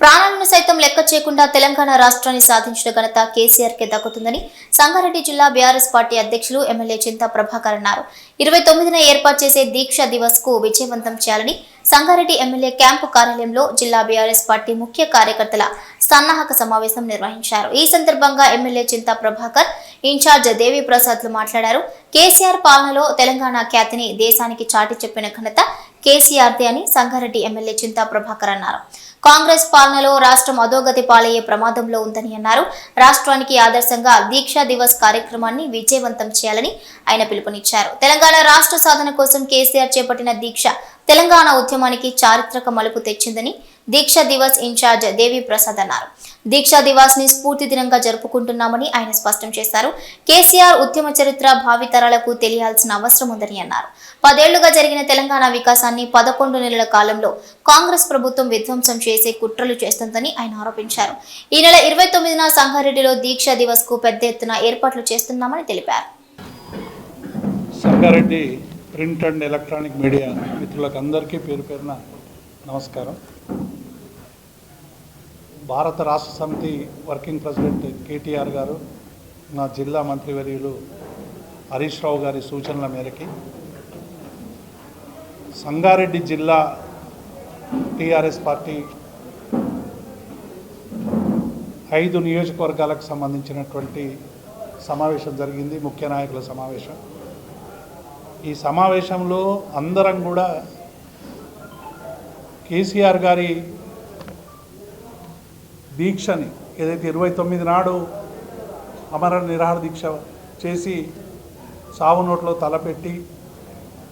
ప్రాణాలను సైతం లెక్క చేయకుండా తెలంగాణ రాష్ట్రాన్ని సాధించిన ఘనత కేసీఆర్ కే దక్కుతుందని సంగారెడ్డి జిల్లా బీఆర్ఎస్ పార్టీ అధ్యక్షులు ఎమ్మెల్యే చింతా ప్రభాకర్ అన్నారు. 29న ఏర్పాటు చేసే దీక్ష దివస్ కు విజయవంతం చేయాలని సంగారెడ్డి ఎమ్మెల్యే క్యాంపు కార్యాలయంలో జిల్లా బీఆర్ఎస్ పార్టీ ముఖ్య కార్యకర్తల సన్నాహక సమావేశం నిర్వహించారు. ఈ సందర్భంగా ఎమ్మెల్యే చింతా ప్రభాకర్ ఇన్ఛార్జ్ దేవి ప్రసాద్లు మాట్లాడారు. కేసీఆర్ పాలనలో తెలంగాణ ఖ్యాతిని దేశానికి చాటి చెప్పిన ఘనత కేసీఆర్దే అని సంగారెడ్డి ఎమ్మెల్యే చింతా ప్రభాకర్ అన్నారు. కాంగ్రెస్ పాలనలో రాష్ట్రం అధోగతి పాలయ్యే ప్రమాదంలో ఉందని అన్నారు. రాష్ట్రానికి ఆదర్శంగా దీక్షా దివస్ కార్యక్రమాన్ని విజయవంతం చేయాలని ఆయన పిలుపునిచ్చారు. తెలంగాణ రాష్ట్ర సాధన కోసం కేసీఆర్ చేపట్టిన దీక్ష తెలంగాణ ఉద్యమానికి చారిత్రక మలుపు తెచ్చిందని దీక్షా దివస్ ఇన్ఛార్జ్ దేవి ప్రసాద్ అన్నారు. దీక్షా దివాస్ ని స్ఫూర్తి దినంగా జరుపుకుంటున్నామని ఆయన స్పష్టం చేశారు. కేసీఆర్ ఉద్యమ చరిత్ర భావితరాలకు తెలియాల్సిన అవసరం ఉందని అన్నారు. 10 ఏళ్లుగా జరిగిన తెలంగాణ వికాసాన్ని 11 నెలల కాలంలో కాంగ్రెస్ ప్రభుత్వం విధ్వంసం చేసే కుట్రలు చేస్తుందని ఆయన ఆరోపించారు. ఈ నెల 29న సంగారెడ్డిలో దీక్షా దివస్ కు పెద్ద ఎత్తున ఏర్పాట్లు చేస్తున్నామని తెలిపారు. Sangareddy print and electronic media మిత్రులకు అందరికీ పేరు పేరున నమస్కారం. భారత రాష్ట్ర సమితి వర్కింగ్ ప్రెసిడెంట్ కేటీఆర్ గారు, నా జిల్లా మంత్రివర్యులు హరీష్ రావు గారి సూచనల మేరకి సంగారెడ్డి జిల్లా టీఆర్ఎస్ పార్టీ 5 నియోజకవర్గాలకు సంబంధించినటువంటి సమావేశం జరిగింది, ముఖ్య నాయకుల సమావేశం. ఈ సమావేశంలో అందరం కూడా కేసీఆర్ గారి దీక్షని ఏదైతే 29 నాడు అమర నిరాహార దీక్ష చేసి సావు నోట్లో తలపెట్టి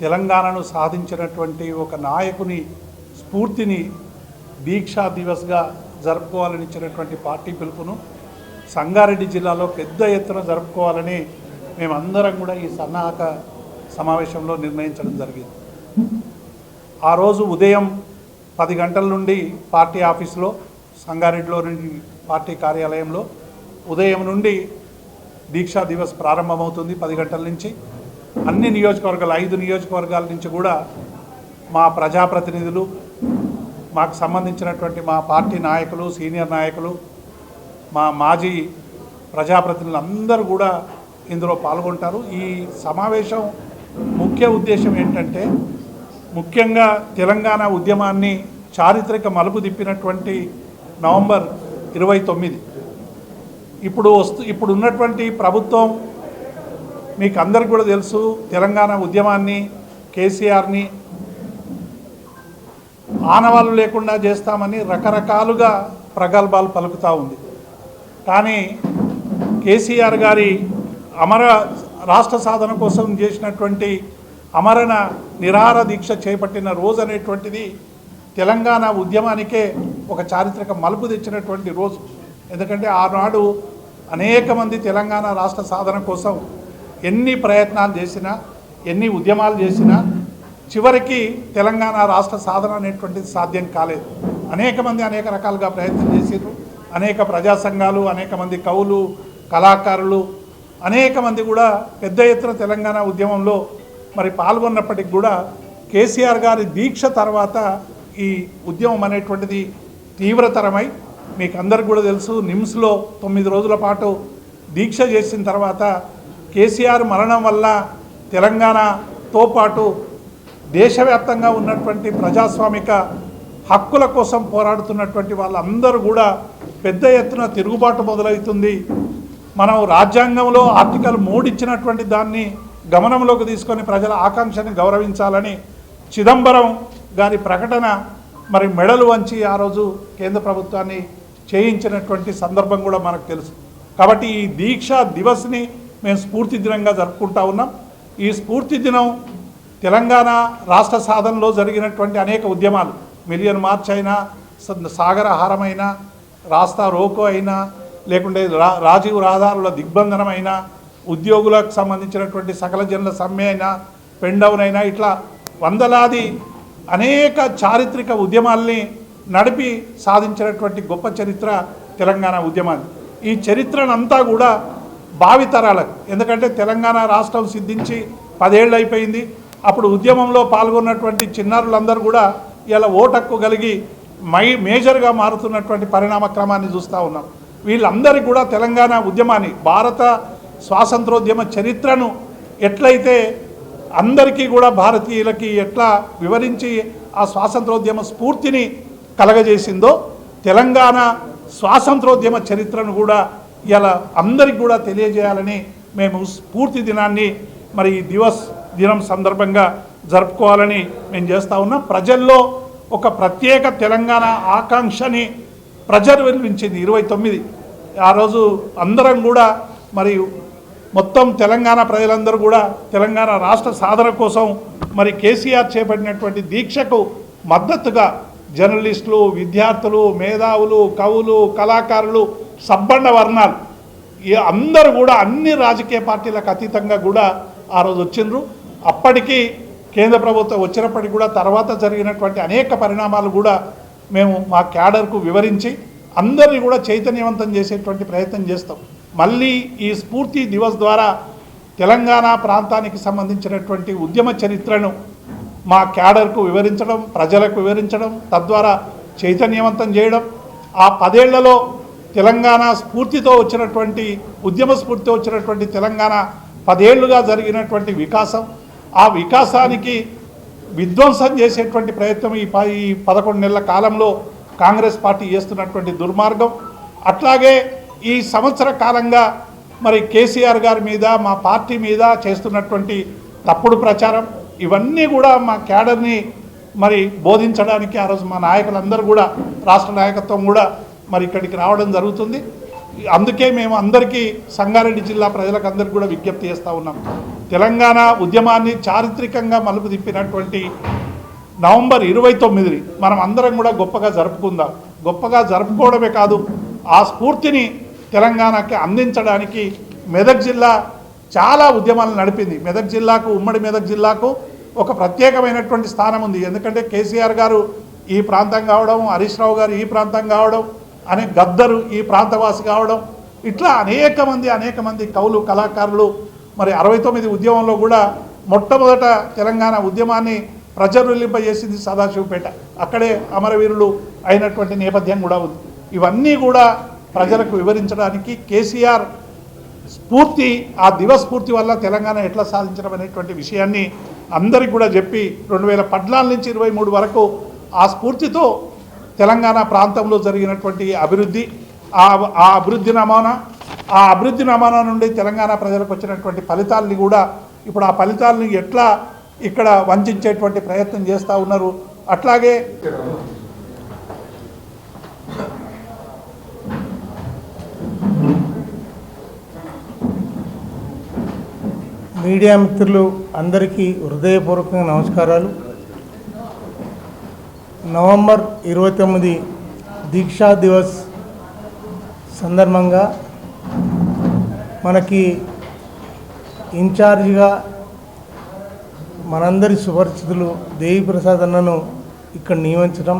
తెలంగాణను సాధించినటువంటి ఒక నాయకుని స్ఫూర్తిని దీక్షా దివస్గా జరుపుకోవాలని ఇచ్చినటువంటి పార్టీ పిలుపును సంగారెడ్డి జిల్లాలో పెద్ద ఎత్తున జరుపుకోవాలని మేమందరం కూడా ఈ సన్నాహక సమావేశంలో నిర్ణయించడం జరిగింది. ఆ రోజు ఉదయం 10 గంటల నుండి పార్టీ ఆఫీసులో సంగారెడ్డిలో నుండి పార్టీ కార్యాలయంలో ఉదయం నుండి దీక్షా దివస్ ప్రారంభమవుతుంది. 10 గంటల నుంచి అన్ని నియోజకవర్గాలు 5 నియోజకవర్గాల నుంచి కూడా మా ప్రజాప్రతినిధులు, మాకు సంబంధించినటువంటి మా పార్టీ నాయకులు, సీనియర్ నాయకులు, మా మాజీ ప్రజాప్రతినిధులు అందరూ కూడా ఇందులో పాల్గొంటారు. ఈ సమావేశం ముఖ్య ఉద్దేశం ఏంటంటే, ముఖ్యంగా తెలంగాణ ఉద్యమాన్ని చారిత్రక మలుపు తిప్పినటువంటి నవంబర్ 29 ఇప్పుడు ఉన్నటువంటి ప్రభుత్వం మీకు అందరికి కూడా తెలుసు, తెలంగాణ ఉద్యమాన్ని కేసీఆర్ని ఆనవాళ్ళు లేకుండా చేస్తామని రకరకాలుగా ప్రగల్భాలు పలుకుతూ ఉంది. కానీ కేసీఆర్ గారి రాష్ట్ర సాధన కోసం చేసినటువంటి అమరణ నిరాహార దీక్ష చేపట్టిన రోజు అనేటువంటిది తెలంగాణ ఉద్యమానికే ఒక చారిత్రక మలుపు తెచ్చినటువంటి రోజు. ఎందుకంటే ఆనాడు అనేక మంది తెలంగాణ రాష్ట్ర సాధన కోసం ఎన్ని ప్రయత్నాలు చేసినా, ఎన్ని ఉద్యమాలు చేసినా చివరికి తెలంగాణ రాష్ట్ర సాధన అనేటువంటిది సాధ్యం కాలేదు. అనేక మంది అనేక రకాలుగా ప్రయత్నం చేసారు. అనేక ప్రజా సంఘాలు, అనేక మంది కవులు, కళాకారులు, అనేక మంది కూడా పెద్ద ఎత్తున తెలంగాణ ఉద్యమంలో మరి పాల్గొన్నప్పటికి కూడా కేసీఆర్ గారి దీక్ష తర్వాత ఈ ఉద్యమం అనేటువంటిది తీవ్రతరమై, మీకు అందరికి కూడా తెలుసు, నిమ్స్లో 9 రోజుల పాటు దీక్ష చేసిన తర్వాత కేసీఆర్ మరణం వల్ల తెలంగాణతో పాటు దేశవ్యాప్తంగా ఉన్నటువంటి ప్రజాస్వామిక హక్కుల కోసం పోరాడుతున్నటువంటి వాళ్ళందరూ కూడా పెద్ద ఎత్తున తిరుగుబాటు మొదలవుతుంది. మనం రాజ్యాంగంలో ఆర్టికల్ 3 ఇచ్చినటువంటి దాన్ని గమనంలోకి తీసుకొని ప్రజల ఆకాంక్షని గౌరవించాలని చిదంబరం గారి ప్రకటన మరి మెడలు వంచి ఆ రోజు కేంద్ర ప్రభుత్వాన్ని చేయించినటువంటి సందర్భం కూడా మనకు తెలుసు. కాబట్టి ఈ దీక్షా దివస్ని మేము స్ఫూర్తి దినంగా జరుపుకుంటా ఉన్నాం. ఈ స్ఫూర్తి దినం తెలంగాణ రాష్ట్ర సాధనలో జరిగినటువంటి అనేక ఉద్యమాలు, మిలియన్ మార్చ్ అయినా, సాగర హారం అయినా, రాస్తా రోకో అయినా, లేకుంటే రాజీవ్ రహదారుల దిగ్బంధనం అయినా, ఉద్యోగులకు సంబంధించినటువంటి సకల జనుల సమ్మె అయినా, పెండౌన్ అయినా, ఇట్లా వందలాది అనేక చారిత్రక ఉద్యమాల్ని నడిపి సాధించినటువంటి గొప్ప చరిత్ర తెలంగాణ ఉద్యమాన్ని. ఈ చరిత్రనంతా కూడా భావితరాలకు, ఎందుకంటే తెలంగాణ రాష్ట్రం సిద్ధించి 10 ఏళ్ళు అయిపోయింది. అప్పుడు ఉద్యమంలో పాల్గొన్నటువంటి చిన్నారులందరూ కూడా ఇలా ఓటు హక్కు కలిగి మేజర్గా మారుతున్నటువంటి పరిణామ క్రమాన్ని చూస్తూ ఉన్నాం. వీళ్ళందరికీ కూడా తెలంగాణ ఉద్యమాన్ని, భారత స్వాతంత్రోద్యమ చరిత్రను ఎట్లయితే అందరికీ కూడా భారతీయులకి ఎట్లా వివరించి ఆ స్వాతంత్రోద్యమ స్ఫూర్తిని కలగజేసిందో, తెలంగాణ స్వాతంత్రోద్యమ చరిత్రను కూడా ఇలా అందరికి కూడా తెలియజేయాలని మేము స్ఫూర్తి దినాన్ని మరి ఈ దినం సందర్భంగా జరుపుకోవాలని మేము చేస్తూ ఉన్నాం. ప్రజల్లో ఒక ప్రత్యేక తెలంగాణ ఆకాంక్షని ప్రజ్వలించింది 29. ఆ రోజు అందరం కూడా మరి మొత్తం తెలంగాణ ప్రజలందరూ కూడా తెలంగాణ రాష్ట్ర సాధన కోసం మరి కేసీఆర్ చేపట్టినటువంటి దీక్షకు మద్దతుగా జర్నలిస్టులు, విద్యార్థులు, మేధావులు, కవులు, కళాకారులు, సబ్బండ వర్ణాలు అందరూ కూడా అన్ని రాజకీయ పార్టీలకు అతీతంగా కూడా ఆ రోజు వచ్చిండ్రు. అప్పటికి కేంద్ర ప్రభుత్వం వచ్చినప్పటికీ కూడా తర్వాత జరిగినటువంటి అనేక పరిణామాలు కూడా మేము మా క్యాడర్కు వివరించి అందరినీ కూడా చైతన్యవంతం చేసేటువంటి ప్రయత్నం చేస్తాం. మళ్ళీ ఈ స్ఫూర్తి దివస్ ద్వారా తెలంగాణ ప్రాంతానికి సంబంధించినటువంటి ఉద్యమ చరిత్రను మా క్యాడర్కు వివరించడం, ప్రజలకు వివరించడం, తద్వారా చైతన్యవంతం చేయడం, ఆ 10 ఏళ్లలో తెలంగాణ స్ఫూర్తితో వచ్చినటువంటి ఉద్యమ స్ఫూర్తితో వచ్చినటువంటి తెలంగాణ 10 ఏళ్లుగా జరిగినటువంటి వికాసం, ఆ వికాసానికి విధ్వంసం చేసేటువంటి ప్రయత్నం ఈ 11 నెలల కాలంలో కాంగ్రెస్ పార్టీ చేస్తున్నటువంటి దుర్మార్గం, అట్లాగే ఈ సంవత్సర కాలంగా మరి కేసీఆర్ గారి మీద, మా పార్టీ మీద చేస్తున్నటువంటి తప్పుడు ప్రచారం, ఇవన్నీ కూడా మా క్యాడర్ని మరి బోధించడానికి ఆ రోజు మా నాయకులందరూ కూడా, రాష్ట్ర నాయకత్వం కూడా మరి ఇక్కడికి రావడం జరుగుతుంది. అందుకే మేము అందరికీ, సంగారెడ్డి జిల్లా ప్రజలకు అందరికీ కూడా విజ్ఞప్తి చేస్తూ ఉన్నాం. తెలంగాణ ఉద్యమాన్ని చారిత్రకంగా మలుపు తిప్పినటువంటి నవంబర్ 29ని మనం అందరం కూడా గొప్పగా జరుపుకుందాం. గొప్పగా జరుపుకోవడమే కాదు, ఆ స్ఫూర్తిని తెలంగాణకి అందించడానికి మెదక్ జిల్లా చాలా ఉద్యమాలు నడిపింది. మెదక్ జిల్లాకు, ఉమ్మడి మెదక్ జిల్లాకు ఒక ప్రత్యేకమైనటువంటి స్థానం ఉంది. ఎందుకంటే కేసీఆర్ గారు ఈ ప్రాంతం కావడం, హరీష్ రావు గారు ఈ ప్రాంతం కావడం, గద్దరు ఈ ప్రాంతవాసి కావడం, ఇట్లా అనేక మంది కవులు, కళాకారులు మరి 69 ఉద్యమంలో కూడా మొట్టమొదట తెలంగాణ ఉద్యమాన్ని ప్రజ్వలింపజేసింది సదాశివపేట. అక్కడే అమరవీరులు అయినటువంటి నేపథ్యం కూడా ఉంది. ఇవన్నీ కూడా ప్రజలకు వివరించడానికి కేసీఆర్ స్ఫూర్తి, ఆ దివస్ఫూర్తి వల్ల తెలంగాణ ఎట్లా సాధించడం అనేటువంటి విషయాన్ని అందరికీ కూడా చెప్పి 2014 నుంచి 23 వరకు ఆ స్ఫూర్తితో తెలంగాణ ప్రాంతంలో జరిగినటువంటి అభివృద్ధి, ఆ అభివృద్ధి నమూనా నుండి తెలంగాణ ప్రజలకు వచ్చినటువంటి ఫలితాలని కూడా ఇప్పుడు ఆ ఫలితాలని ఎట్లా ఇక్కడ వంచేటువంటి ప్రయత్నం చేస్తూ ఉన్నారు. అట్లాగే మీడియా మిత్రులు అందరికీ హృదయపూర్వకంగా నమస్కారాలు. నవంబర్ 29 దీక్షా దివస్ సందర్భంగా మనకి ఇన్ఛార్జిగా మనందరి సుపరిచితులు దేవిప్రసాద్ అన్నను ఇక్కడ నియమించడం,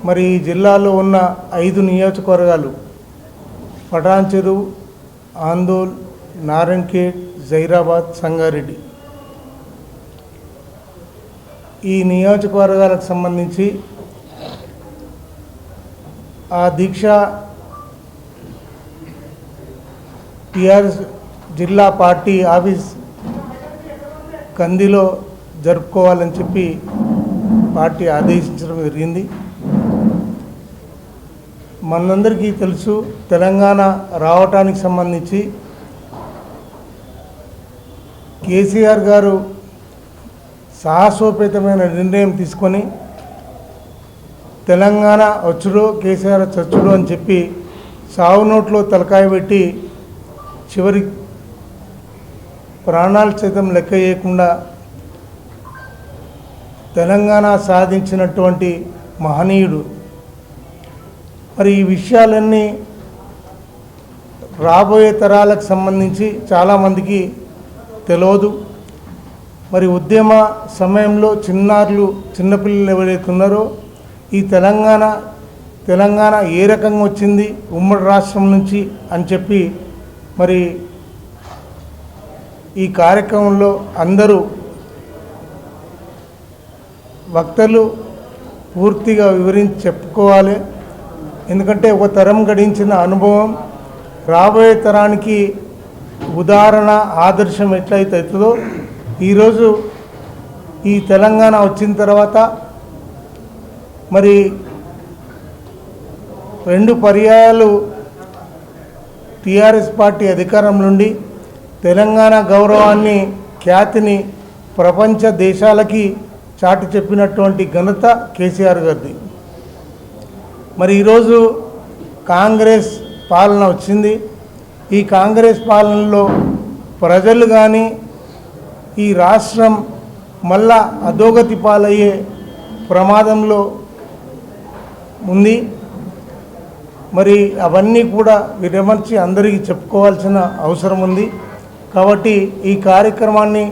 మరి ఈ జిల్లాలో ఉన్న 5 నియోజకవర్గాలు పటాన్చెరు, ఆందోళ్, నారాయణఖేడ్, జైరాబాద్, సంగారెడ్డి, ఈ నియోజకవర్గాలకు సంబంధించి ఆ దీక్ష టీఆర్ఎస్ జిల్లా పార్టీ ఆఫీస్ కందిలో జరుపుకోవాలని చెప్పి పార్టీ ఆదేశించడం జరిగింది. మనందరికీ తెలుసు, తెలంగాణ రావటానికి సంబంధించి కేసీఆర్ గారు సాహసోపేతమైన నిర్ణయం తీసుకొని తెలంగాణ వచ్చుడో కేసీఆర్ చచ్చుడో అని చెప్పి సావు నోట్లో తలకాయ పెట్టి చివరి ప్రాణాలు సైతం లెక్క చేయకుండా తెలంగాణ సాధించినటువంటి మహనీయుడు. మరి ఈ విషయాలన్నీ రాబోయే తరాలకు సంబంధించి చాలామందికి తెలియదు. మరి ఉద్యమ సమయంలో చిన్నపిల్లలు ఎవరైతే ఉన్నారో ఈ తెలంగాణ ఏ రకంగా వచ్చింది ఉమ్మడి రాష్ట్రం నుంచి అని చెప్పి మరి ఈ కార్యక్రమంలో అందరూ వక్తలు పూర్తిగా వివరించి చెప్పుకోవాలి. ఎందుకంటే ఒక తరం గడించిన అనుభవం రాబోయే తరానికి ఉదాహరణ ఆదర్శం ఎట్లయితే అవుతుందో ఈరోజు ఈ తెలంగాణ వచ్చిన తర్వాత మరి 2 పర్యాయాలు టీఆర్ఎస్ పార్టీ అధికారం నుండి తెలంగాణ గౌరవాన్ని ఖ్యాతిని ప్రపంచ దేశాలకి చాటి చెప్పినటువంటి ఘనత కేసీఆర్ గారిది. మరి ఈరోజు కాంగ్రెస్ పాలన వచ్చింది. ఈ కాంగ్రెస్ పాలనలో ప్రజలు కానీ ఈ రాష్ట్రం మళ్ళా అధోగతి పాలయ్యే ప్రమాదంలో ఉంది. మరి అవన్నీ కూడా విరమర్చి అందరికీ చెప్పుకోవాల్సిన అవసరం ఉంది. కాబట్టి ఈ కార్యక్రమాన్ని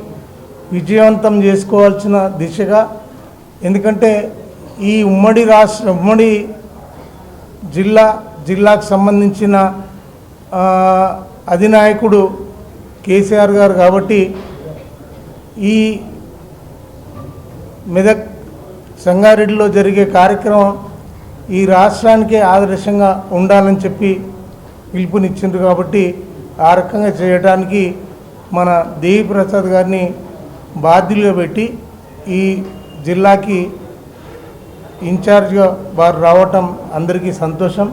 విజయవంతం చేసుకోవాల్సిన దిశగా, ఎందుకంటే ఈ ఉమ్మడి జిల్లాకు సంబంధించిన అధినాయకుడు కేసీఆర్ గారు కాబట్టి ఈ మెదక్ సంగారెడ్డిలో జరిగే కార్యక్రమం ఈ రాష్ట్రానికే ఆదర్శంగా ఉండాలని చెప్పి పిలుపునిచ్చిండ్రు. కాబట్టి ఆ రకంగా చేయడానికి మన దేవి ప్రసాద్ గారిని బాధ్యులుగా పెట్టి ఈ జిల్లాకి ఇన్ఛార్జ్గా వారు రావటం అందరికీ సంతోషం.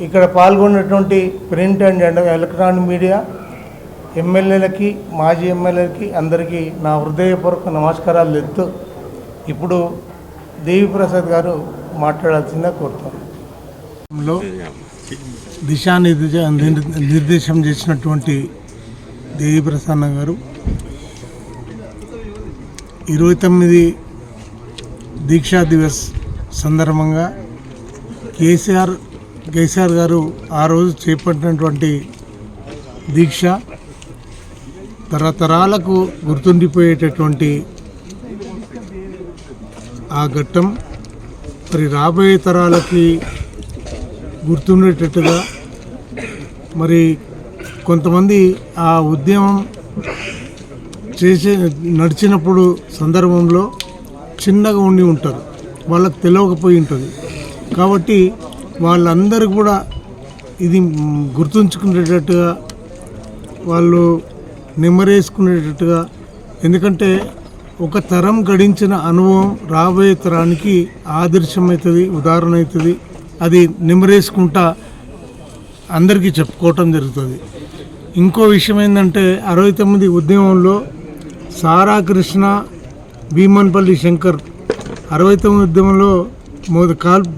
ఇక్కడ పాల్గొన్నటువంటి ప్రింట్ అండ్ ఎలక్ట్రానిక్ మీడియా ఎమ్మెల్యేలకి, మాజీ ఎమ్మెల్యేలకి అందరికీ నా హృదయపూర్వక నమస్కారాలు తెలుపుతూ ఇప్పుడు దేవి ప్రసాద్ గారు మాట్లాడాల్సిందిగా కోరుతాను. నిర్దేశం చేసినటువంటి దేవి ప్రసన్న గారు 29 దీక్షా దివస్ సందర్భంగా కేసీఆర్ గారు ఆ రోజు చేపట్టినటువంటి దీక్ష తరతరాలకు గుర్తుండిపోయేటటువంటి ఆ ఘట్టం మరి రాబోయే తరాలకి గుర్తుండేటట్టుగా, మరి కొంతమంది ఆ ఉద్యమం నడిచినప్పుడు సందర్భంలో చిన్నగా ఉండి ఉంటారు, వాళ్ళకు తెలియకపోయి ఉంటుంది. కాబట్టి వాళ్ళందరూ కూడా ఇది గుర్తుంచుకునేటట్టుగా, వాళ్ళు నెమ్మరేసుకునేటట్టుగా, ఎందుకంటే ఒక తరం గడించిన అనుభవం రాబోయే తరానికి ఆదర్శమవుతుంది, ఉదాహరణ అవుతుంది. అది నెమ్మరేసుకుంటా అందరికీ చెప్పుకోవటం జరుగుతుంది. ఇంకో విషయం ఏంటంటే 69 ఉద్యమంలో సారా కృష్ణ, భీమన్పల్లి శంకర్ 69 ఉద్యమంలో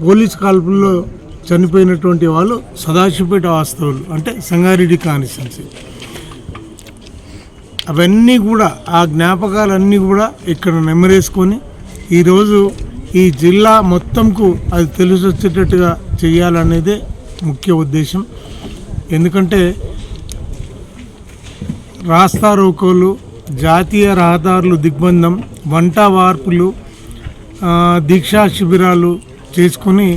పోలీస్ కాల్పుల్లో చనిపోయినటువంటి వాళ్ళు సదాశివపేట వాస్తవులు, అంటే సంగారెడ్డి కాన్స్టిట్యున్సీ. అవన్నీ కూడా ఆ జ్ఞాపకాలన్నీ కూడా ఇక్కడ నెమ్మరేసుకొని ఈరోజు ఈ జిల్లా మొత్తంకు అది తెలిసి వచ్చేటట్టుగా చేయాలనేదే ముఖ్య ఉద్దేశం. ఎందుకంటే రాస్తా రోకోలు, జాతీయ రహదారులు దిగ్బంధం, వంట వార్పులు, దీక్షా శిబిరాలు చేసుకొని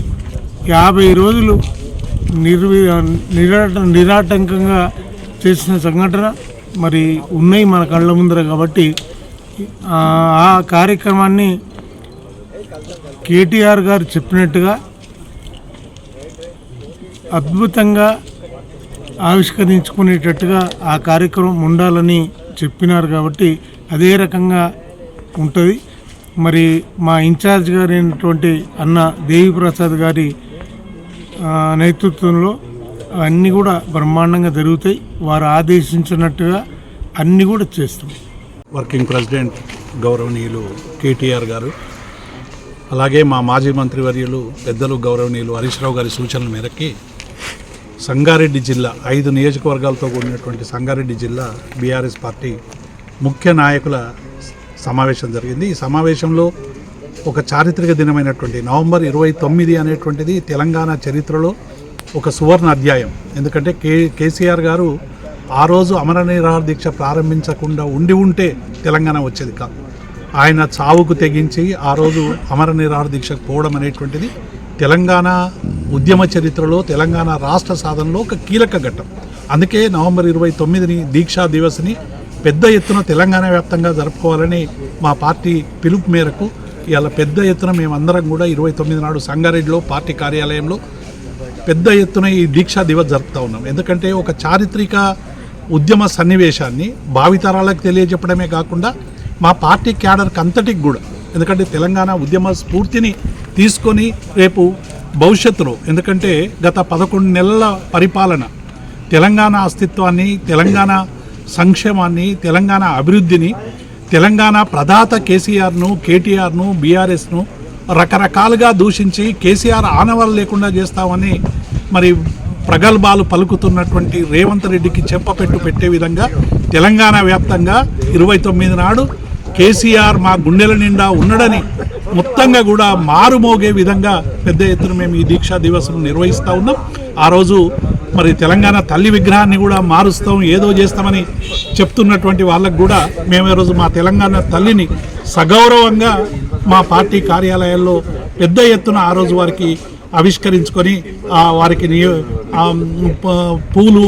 50 రోజులు నిరాటంకంగా చేసిన సంఘటన మరి ఉన్నాయి మన కళ్ళ ముందర. కాబట్టి ఆ కార్యక్రమాన్ని కేటీఆర్ గారు చెప్పినట్టుగా అద్భుతంగా ఆవిష్కరించుకునేటట్టుగా ఆ కార్యక్రమం ఉండాలని చెప్పినారు. కాబట్టి అదే రకంగా ఉంటుంది. మరి మా ఇన్ఛార్జ్ గారు అయినటువంటి అన్న దేవి ప్రసాద్ గారి నేతృత్వంలో అన్నీ కూడా బ్రహ్మాండంగా జరుగుతాయి. వారు ఆదేశించినట్టుగా అన్నీ కూడా చేస్తాం. వర్కింగ్ ప్రెసిడెంట్ గౌరవనీయులు కేటీఆర్ గారు, అలాగే మా మాజీ మంత్రివర్యులు పెద్దలు గౌరవనీయులు హరీష్ రావు గారి సూచనల మేరకి సంగారెడ్డి జిల్లా 5 నియోజకవర్గాలతో కూడినటువంటి సంగారెడ్డి జిల్లా బీఆర్ఎస్ పార్టీ ముఖ్య నాయకుల సమావేశం జరిగింది. ఈ సమావేశంలో ఒక చారిత్రక దినమైనటువంటి నవంబర్ 29 అనేటువంటిది తెలంగాణ చరిత్రలో ఒక సువర్ణ అధ్యాయం. ఎందుకంటే కేసీఆర్ గారు ఆ రోజు అమర నిరాహార దీక్ష ప్రారంభించకుండా ఉంటే తెలంగాణ వచ్చేది కాదు. ఆయన చావుకు తెగించి ఆ రోజు అమర నిరాహార దీక్షకు పోవడం అనేటువంటిది తెలంగాణ ఉద్యమ చరిత్రలో, తెలంగాణ రాష్ట్ర సాధనలో ఒక కీలక ఘట్టం. అందుకే నవంబర్ 29ని దీక్షా దివస్ని పెద్ద ఎత్తున తెలంగాణ వ్యాప్తంగా జరుపుకోవాలని మా పార్టీ పిలుపు మేరకు ఇవాళ పెద్ద ఎత్తున మేమందరం కూడా 29 నాడు సంగారెడ్డిలో పార్టీ కార్యాలయంలో పెద్ద ఎత్తున ఈ దీక్షా దివస్ జరుపుతూ ఉన్నాం. ఎందుకంటే ఒక చారిత్రక ఉద్యమ సన్నివేశాన్ని భావితరాలకు తెలియజెప్పడమే కాకుండా మా పార్టీ క్యాడర్కి అంతటికి కూడా, ఎందుకంటే తెలంగాణ ఉద్యమ స్ఫూర్తిని తీసుకొని రేపు భవిష్యత్తులో, ఎందుకంటే గత 11 నెలల పరిపాలన తెలంగాణ అస్తిత్వాన్ని, తెలంగాణ సంక్షేమాన్ని, తెలంగాణ అభివృద్ధిని, తెలంగాణ ప్రదాత కేసీఆర్ను, కేటీఆర్ను, బీఆర్ఎస్ను రకరకాలుగా దూషించి కేసీఆర్ ఆనవాళ్ళు లేకుండా చేస్తామని మరి ప్రగల్భాలు పలుకుతున్నటువంటి రేవంత్ రెడ్డికి చెప్పపెట్టు పెట్టే విధంగా తెలంగాణ వ్యాప్తంగా 29 నాడు కేసీఆర్ మా గుండెల నిండా ఉండడని మొత్తంగా కూడా మారుమోగే విధంగా పెద్ద ఎత్తున మేము ఈ దీక్షా దివస్ను నిర్వహిస్తూ ఉన్నాం. ఆ రోజు మరి తెలంగాణ తల్లి విగ్రహాన్ని కూడా మారుస్తాం, ఏదో చేస్తామని చెప్తున్నటువంటి వాళ్ళకు కూడా మేము ఈరోజు మా తెలంగాణ తల్లిని సగౌరవంగా మా పార్టీ కార్యాలయాల్లో పెద్ద ఎత్తున ఆ రోజు వారికి ఆవిష్కరించుకొని వారికి పూలు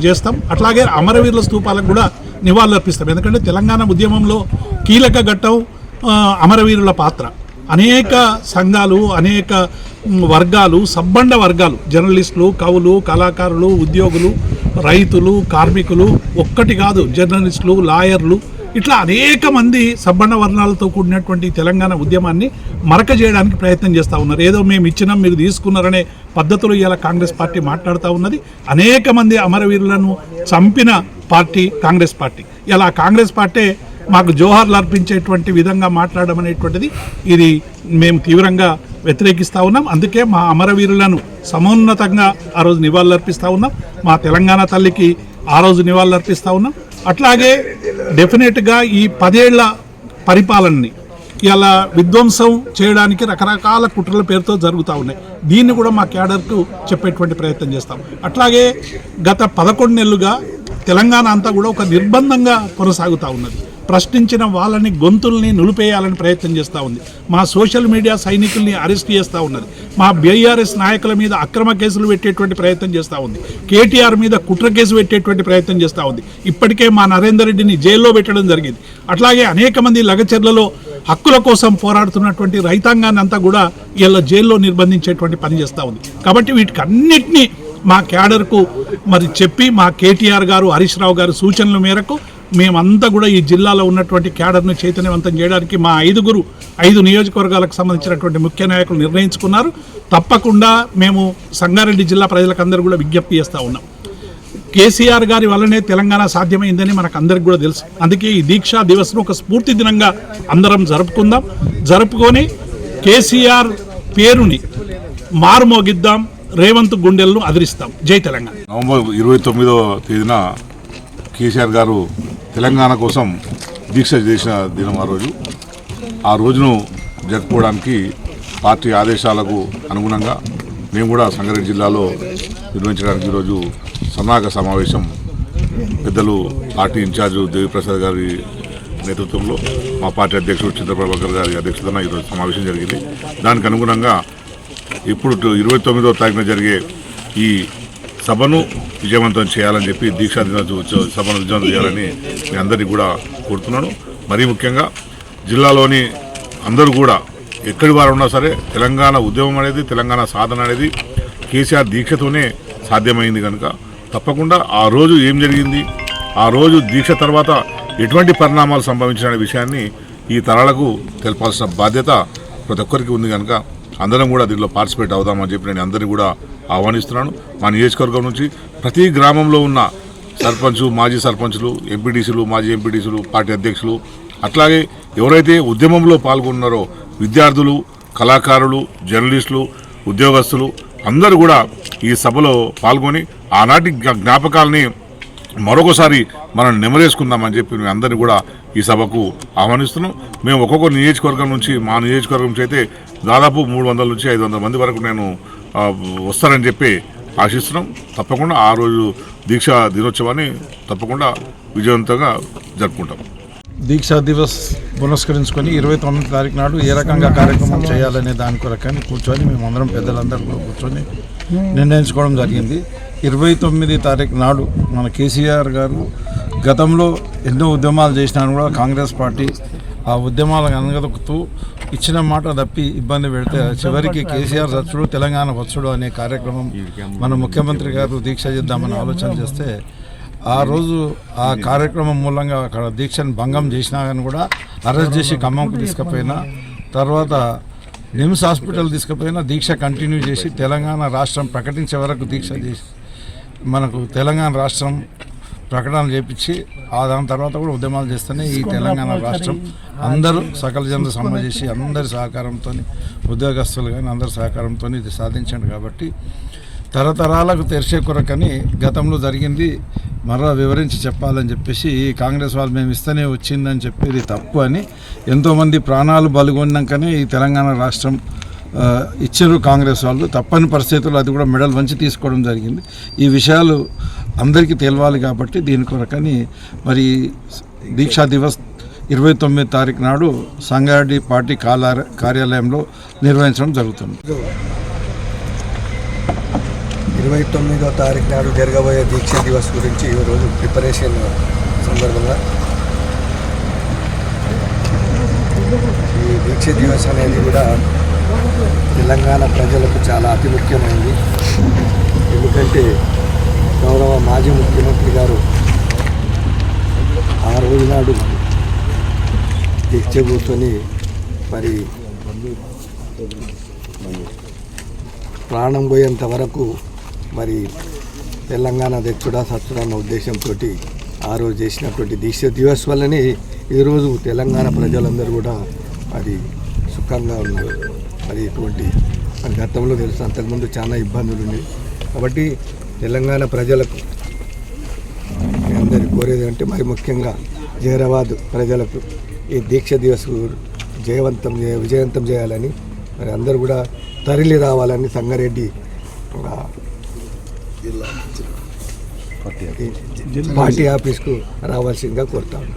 చేస్తాం. అట్లాగే అమరవీరుల స్తూపాలకు కూడా నివాళులు అర్పిస్తాం. ఎందుకంటే తెలంగాణ ఉద్యమంలో కీలక ఘట్టం అమరవీరుల పాత్ర. అనేక సంఘాలు, అనేక వర్గాలు, సబ్బండ వర్గాలు, జర్నలిస్టులు, కవులు, కళాకారులు, ఉద్యోగులు, రైతులు, కార్మికులు, ఒక్కటి కాదు, జర్నలిస్టులు, లాయర్లు, ఇట్లా అనేక మంది సబ్బండ వర్ణాలతో కూడినటువంటి తెలంగాణ ఉద్యమాన్ని మరక చేయడానికి ప్రయత్నం చేస్తూ ఉన్నారు. ఏదో మేము ఇచ్చినాం మీరు తీసుకున్నారనే పద్ధతులు ఇలా కాంగ్రెస్ పార్టీ మాట్లాడుతూ ఉన్నది. అనేక మంది అమరవీరులను చంపిన పార్టీ కాంగ్రెస్ పార్టీ. ఇలా కాంగ్రెస్ పార్టీ మాకు జోహార్లు అర్పించేటువంటి విధంగా మాట్లాడడం అనేటువంటిది ఇది మేము తీవ్రంగా వ్యతిరేకిస్తూ ఉన్నాం. అందుకే మా అమరవీరులను సమున్నతంగా ఆ రోజు నివాళులు అర్పిస్తూ ఉన్నాం. మా తెలంగాణ తల్లికి ఆ రోజు నివాళులు అర్పిస్తూ ఉన్నాం. అట్లాగే డెఫినెట్గా ఈ 10 ఏళ్ల పరిపాలనని ఇలా విధ్వంసం చేయడానికి రకరకాల కుట్రల పేరుతో జరుగుతూ ఉన్నాయి. దీన్ని కూడా మా క్యాడర్కు చెప్పేటువంటి ప్రయత్నం చేస్తాం. అట్లాగే గత 11 నెలలుగా తెలంగాణ అంతా కూడా ఒక నిర్బంధంగా కొనసాగుతూ ఉన్నది. ప్రశ్నించిన వాళ్ళని గొంతుల్ని నులిపేయాలని ప్రయత్నం చేస్తూ ఉంది. మా సోషల్ మీడియా సైనికుల్ని అరెస్ట్ చేస్తూ ఉన్నది. మా బీఆర్ఎస్ నాయకుల మీద అక్రమ కేసులు పెట్టేటువంటి ప్రయత్నం చేస్తూ ఉంది. కేటీఆర్ మీద కుట్ర కేసు పెట్టేటువంటి ప్రయత్నం చేస్తూ ఉంది. ఇప్పటికే మా నరేందర్ రెడ్డిని జైల్లో పెట్టడం జరిగింది. అట్లాగే అనేక మంది లగచర్లలో హక్కుల కోసం పోరాడుతున్నటువంటి రైతాంగాన్ని అంతా కూడా ఇలా జైల్లో నిర్బంధించేటువంటి పని చేస్తూ ఉంది. కాబట్టి వీటికి అన్నిటినీ మా క్యాడర్కు మరి చెప్పి మా కేటీఆర్ గారు, హరీష్ రావు గారు సూచనల మేరకు మేమంతా కూడా ఈ జిల్లాలో ఉన్నటువంటి క్యాడర్ను చైతన్యవంతం చేయడానికి మా 5 నియోజకవర్గాలకు సంబంధించినటువంటి ముఖ్య నాయకులు నిర్ణయించుకున్నారు. తప్పకుండా మేము సంగారెడ్డి జిల్లా ప్రజలకందరూ కూడా విజ్ఞప్తి చేస్తూ ఉన్నాం. కేసీఆర్ గారి వల్లనే తెలంగాణ సాధ్యమైందని మనకు అందరికి కూడా తెలుసు. అందుకే ఈ దీక్షా దివస్ను ఒక స్ఫూర్తి దినంగా అందరం జరుపుకొని కేసీఆర్ పేరుని మారుమోగిద్దాం, రేవంత్ గుండెలను అదిరిస్తాం. జై తెలంగాణ. నవంబర్ 29వ తేదీన కేసీఆర్ గారు తెలంగాణ కోసం దీక్ష చేసిన దినం ఆ రోజును జరుపుకోవడానికి పార్టీ ఆదేశాలకు అనుగుణంగా మేము కూడా సంగారెడ్డి జిల్లాలో నిర్వహించడానికి ఈరోజు సన్నాహక సమావేశం పెద్దలు పార్టీ ఇన్ఛార్జు దేవిప్రసాద్ గారి నేతృత్వంలో మా పార్టీ అధ్యక్షుడు చంద్రప్రభాకర్ గారి అధ్యక్షతన ఈరోజు సమావేశం జరిగింది. దానికి అనుగుణంగా ఇప్పుడు 29వ తారీఖున జరిగే ఈ సభను విజయవంతం చేయాలని చెప్పి దీక్షా సభను విజయవంతం చేయాలని మీ అందరినీ కూడా కోరుతున్నాను. మరీ ముఖ్యంగా జిల్లాలోని అందరూ కూడా ఎక్కడి వారు ఉన్నా సరే తెలంగాణ ఉద్యమం అనేది, తెలంగాణ సాధన అనేది కేసీఆర్ దీక్షతోనే సాధ్యమైంది కనుక తప్పకుండా ఆ రోజు ఏం జరిగింది, ఆ రోజు దీక్ష తర్వాత ఎటువంటి పరిణామాలు సంభవించిన విషయాన్ని ఈ తరాలకు తెలపాల్సిన బాధ్యత ప్రతి ఒక్కరికి ఉంది కనుక అందరం కూడా దీనిలో పార్టిసిపేట్ అవుదామని చెప్పి నేను అందరినీ కూడా ఆహ్వానిస్తున్నాను. మా నియోజకవర్గం నుంచి ప్రతి గ్రామంలో ఉన్న సర్పంచ్, మాజీ సర్పంచ్లు, ఎంపీటీసీలు, మాజీ ఎంపీటీసీలు, పార్టీ అధ్యక్షులు, అట్లాగే ఎవరైతే ఉద్యమంలో పాల్గొన్నారో విద్యార్థులు, కళాకారులు, జర్నలిస్టులు, ఉద్యోగస్తులు అందరూ కూడా ఈ సభలో పాల్గొని ఆనాటి జ్ఞాపకాలని మరొకసారి మనం నెమరేసుకుందామని చెప్పి మేము అందరినీ కూడా ఈ సభకు ఆహ్వానిస్తున్నాం. మేము ఒక్కొక్క నియోజకవర్గం నుంచి, మా నియోజకవర్గం నుంచి అయితే దాదాపు 300 నుంచి 500 మంది వరకు నేను వస్తారని చెప్పి ఆశిస్తున్నాం. తప్పకుండా ఆ రోజు దీక్షా దినోత్సవాన్ని తప్పకుండా విజయవంతంగా జరుపుకుంటాం. దీక్షా దివస్ పురస్కరించుకొని 29వ తారీఖు నాడు ఏ రకంగా కార్యక్రమం చేయాలనే దాని కొరకని కూర్చొని మేమందరం పెద్దలందరూ కూర్చొని నిర్ణయించుకోవడం జరిగింది. 29వ తారీఖు నాడు మన కేసీఆర్ గారు గతంలో ఎన్నో ఉద్యమాలు చేసినా కూడా కాంగ్రెస్ పార్టీ ఆ ఉద్యమాలను అనగదొక్కుతూ ఇచ్చిన మాట తప్పి ఇబ్బంది పెడితే చివరికి కేసీఆర్ వచ్చుడు తెలంగాణ వచ్చుడు అనే కార్యక్రమం మన ముఖ్యమంత్రి గారు దీక్ష చేద్దామని ఆలోచన చేస్తే ఆ రోజు ఆ కార్యక్రమం మూలంగా అక్కడ దీక్షను భంగం చేసినా కానీ కూడా అరెస్ట్ చేసి ఖమ్మంకు తీసుకుపోయినా, తర్వాత నిమ్స్ హాస్పిటల్ తీసుకుపోయినా దీక్ష కంటిన్యూ చేసి తెలంగాణ రాష్ట్రం ప్రకటించే వరకు దీక్ష చేసి మనకు తెలంగాణ రాష్ట్రం ప్రకటన చేపించి దాని తర్వాత కూడా ఉద్యమాలు చేస్తేనే ఈ తెలంగాణ రాష్ట్రం అందరూ సకల జనులు సమ్మె చేసి అందరి సహకారంతో, ఉద్యోగస్తులు కానీ అందరి సహకారంతో ఇది సాధించండి. కాబట్టి తరతరాలకు తెరిచే కొరకని గతంలో జరిగింది మరలా వివరించి చెప్పాలని చెప్పేసి ఈ కాంగ్రెస్ వాళ్ళు మేము ఇస్తేనే వచ్చిందని చెప్పేది తప్పు అని ఎంతోమంది ప్రాణాలు బలిగొన్నాకనే ఈ తెలంగాణ రాష్ట్రం ఇచ్చారు కాంగ్రెస్ వాళ్ళు. తప్పని పరిస్థితుల్లో అది కూడా మెడల్ వంచి తీసుకోవడం జరిగింది. ఈ విషయాలు అందరికీ తెలవాలి కాబట్టి దీని కొరకని మరి దీక్షా దివస్ 29 తారీఖు నాడు సంగారెడ్డి పార్టీ కార్యాలయంలో నిర్వహించడం జరుగుతుంది. 29వ తారీఖు నాడు జరగబోయే దీక్షా దివస్ గురించి ఈరోజు ప్రిపరేషన్ సందర్భంగా ఈ దీక్షా దివస్ అనేది కూడా తెలంగాణ ప్రజలకు చాలా అతి ముఖ్యమైనది. ఎందుకంటే గౌరవ మాజీ ముఖ్యమంత్రి గారు ఆ రోజు నాడు దీక్ష కూర్చొని మరి ప్రాణం పోయేంత వరకు మరి తెలంగాణ తెచ్చుడా సచ్చుడా అన్న ఉద్దేశంతో ఆ రోజు చేసినటువంటి దీక్ష దివస్ వల్లనే ఈరోజు తెలంగాణ ప్రజలందరూ కూడా మరి సుఖంగా ఉన్నారు. మరి ఇటువంటి మరి గతంలో తెలుసు అంతకుముందు చాలా ఇబ్బందులు ఉన్నాయి. కాబట్టి తెలంగాణ ప్రజలకు అందరికీ కోరేది అంటే మరి ముఖ్యంగా జహీరాబాద్ ప్రజలకు ఈ దీక్ష దివస్ విజయవంతం చేయాలని మరి అందరూ కూడా తరలి రావాలని సంగారెడ్డి పార్టీ ఆఫీస్కు రావాల్సిందిగా కోరుతాను.